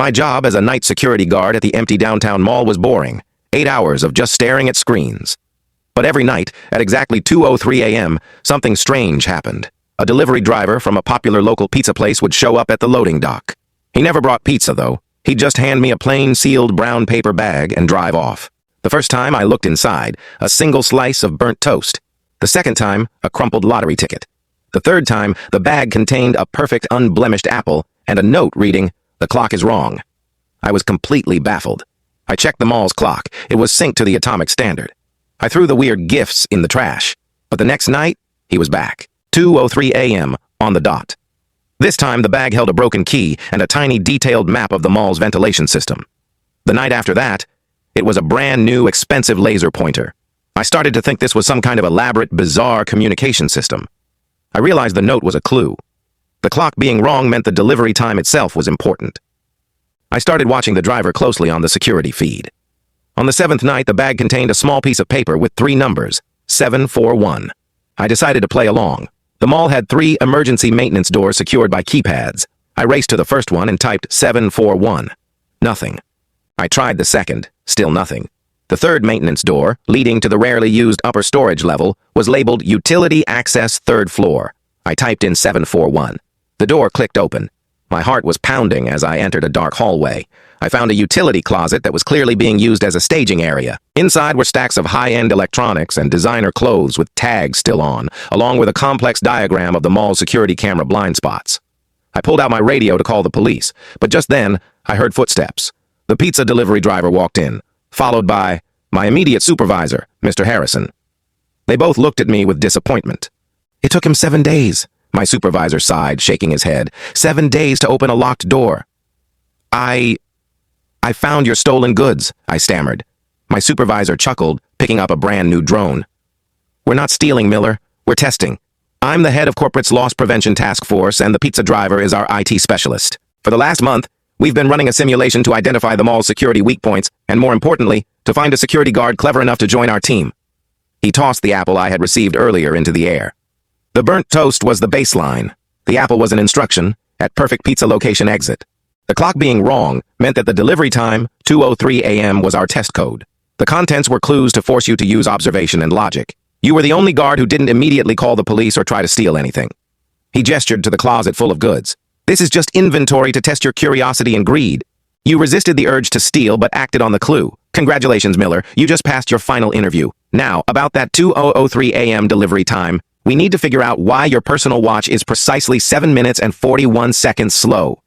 My job as a night security guard at the empty downtown mall was boring. 8 hours of just staring at screens. But every night, at exactly 2:03 a.m., something strange happened. A delivery driver from a popular local pizza place would show up at the loading dock. He never brought pizza, though. He'd just hand me a plain sealed brown paper bag and drive off. The first time I looked inside, a single slice of burnt toast. The second time, a crumpled lottery ticket. The third time, the bag contained a perfect unblemished apple and a note reading, "The clock is wrong." I was completely baffled. I checked the mall's clock. It was synced to the atomic standard. I threw the weird gifts in the trash. But the next night, he was back. 2:03 a.m. on the dot. This time, the bag held a broken key and a tiny detailed map of the mall's ventilation system. The night after that, it was a brand new, expensive laser pointer. I started to think this was some kind of elaborate, bizarre communication system. I realized the note was a clue. The clock being wrong meant the delivery time itself was important. I started watching the driver closely on the security feed. On the seventh night, the bag contained a small piece of paper with 3 numbers, 741. I decided to play along. The mall had 3 emergency maintenance doors secured by keypads. I raced to the first one and typed 741. Nothing. I tried the second, still nothing. The third maintenance door, leading to the rarely used upper storage level, was labeled Utility Access 3rd Floor. I typed in 741. The door clicked open. My heart was pounding as I entered a dark hallway. I found a utility closet that was clearly being used as a staging area. Inside were stacks of high-end electronics and designer clothes with tags still on, along with a complex diagram of the mall's security camera blind spots. I pulled out my radio to call the police, but just then, I heard footsteps. The pizza delivery driver walked in, followed by my immediate supervisor, Mr. Harrison. They both looked at me with disappointment. "It took him 7 days," my supervisor sighed, shaking his head. 7 days to open a locked door." I found your stolen goods," I stammered. My supervisor chuckled, picking up a brand new drone. "We're not stealing, Miller. We're testing. I'm the head of Corporate's Loss Prevention Task Force, and the pizza driver is our IT specialist. For the last month, we've been running a simulation to identify the mall's security weak points, and more importantly, to find a security guard clever enough to join our team." He tossed the apple I had received earlier into the air. The burnt toast was the baseline. The apple was an instruction, at perfect pizza location exit. The clock being wrong meant that the delivery time, 2:03 a.m., was our test code. The contents were clues to force you to use observation and logic. You were the only guard who didn't immediately call the police or try to steal anything. He gestured to the closet full of goods. "This is just inventory to test your curiosity and greed. You resisted the urge to steal but acted on the clue. Congratulations, Miller. You just passed your final interview. Now, about that 2:03 a.m. delivery time, we need to figure out why your personal watch is precisely 7 minutes and 41 seconds slow.